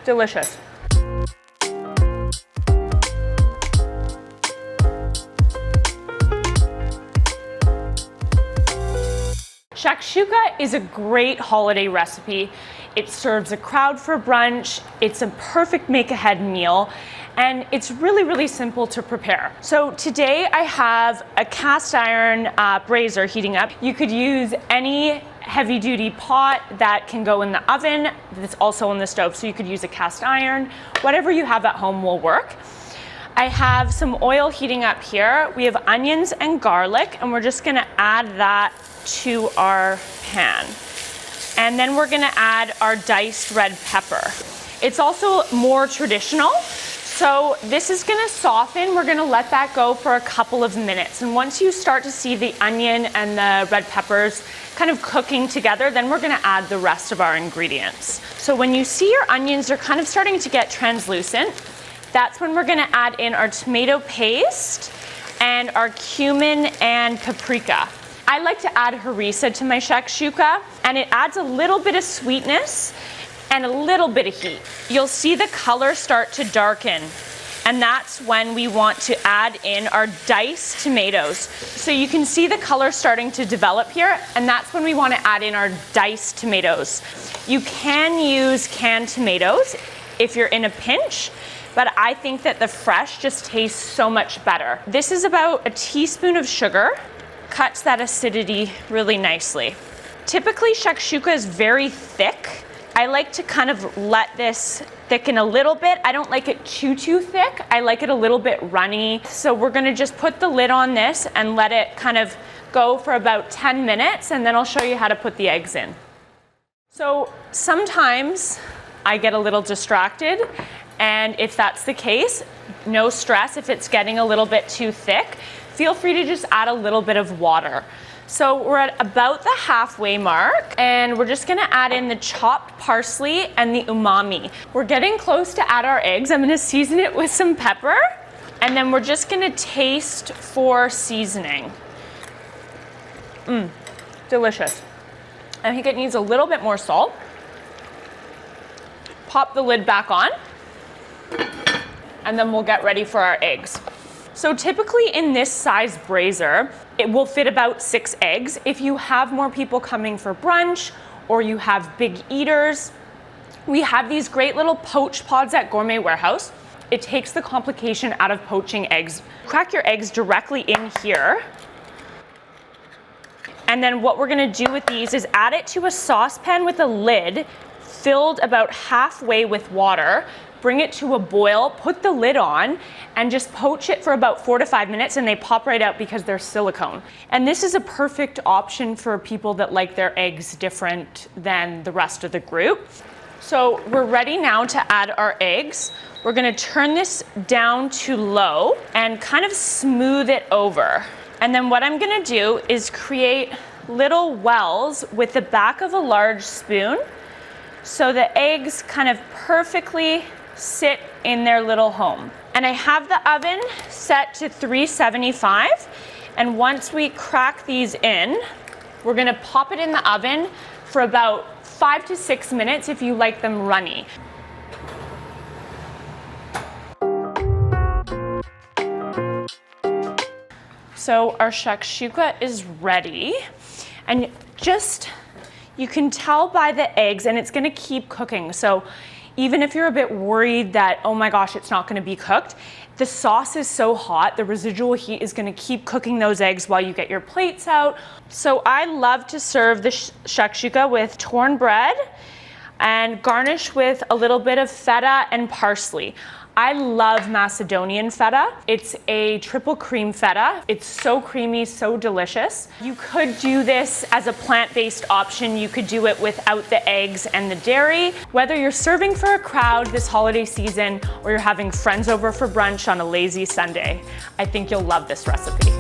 Delicious. Shakshuka is a great holiday recipe. It serves a crowd for brunch. It's a perfect make-ahead meal, and it's really, really simple to prepare. So today I have a cast iron brazier heating up. You could use any heavy-duty pot that can go in the oven. That's also on the stove, so you could use a cast iron. Whatever you have at home will work. I have some oil heating up here. We have onions and garlic, and we're just gonna add that to our pan. And then we're gonna add our diced red pepper. It's also more traditional, so this is gonna soften. We're gonna let that go for a couple of minutes. And once you start to see the onion and the red peppers kind of cooking together, then we're gonna add the rest of our ingredients. So when you see your onions are kind of starting to get translucent, that's when we're gonna add in our tomato paste and our cumin and paprika. I like to add harissa to my shakshuka, and it adds a little bit of sweetness and a little bit of heat. You'll see the color start to darken, and that's when we want to add in our diced tomatoes. So you can see the color starting to develop here, and that's when we want to add in our diced tomatoes. You can use canned tomatoes if you're in a pinch, but I think that the fresh just tastes so much better. This is about a teaspoon of sugar. Cuts that acidity really nicely. Typically, shakshuka is very thick. I like to kind of let this thicken a little bit. I don't like it too thick. I like it a little bit runny. So we're gonna just put the lid on this and let it kind of go for about 10 minutes, and then I'll show you how to put the eggs in. So sometimes I get a little distracted, and if that's the case, no stress if it's getting a little bit too thick. Feel free to just add a little bit of water. So we're at about the halfway mark, and we're just gonna add in the chopped parsley and the umami. We're getting close to add our eggs. I'm gonna season it with some pepper, and then we're just gonna taste for seasoning. Delicious. I think it needs a little bit more salt. Pop the lid back on, and then we'll get ready for our eggs. So typically in this size brazier, it will fit about 6 eggs. If you have more people coming for brunch, or you have big eaters, we have these great little poach pods at Gourmet Warehouse. It takes the complication out of poaching eggs. Crack your eggs directly in here. And then what we're gonna do with these is add it to a saucepan with a lid filled about halfway with water. Bring it to a boil, put the lid on, and just poach it for about 4 to 5 minutes, and they pop right out because they're silicone. And this is a perfect option for people that like their eggs different than the rest of the group. So we're ready now to add our eggs. We're gonna turn this down to low and kind of smooth it over. And then what I'm gonna do is create little wells with the back of a large spoon, so the eggs kind of perfectly sit in their little home. And I have the oven set to 375, and once we crack these in, we're gonna pop it in the oven for about 5 to 6 minutes if you like them runny. So our shakshuka is ready, and you can tell by the eggs, and it's gonna keep cooking. So even if you're a bit worried that, oh my gosh, it's not gonna be cooked, the sauce is so hot, the residual heat is gonna keep cooking those eggs while you get your plates out. So I love to serve the shakshuka with torn bread and garnish with a little bit of feta and parsley. I love Macedonian feta. It's a triple cream feta. It's so creamy, so delicious. You could do this as a plant-based option. You could do it without the eggs and the dairy. Whether you're serving for a crowd this holiday season or you're having friends over for brunch on a lazy Sunday, I think you'll love this recipe.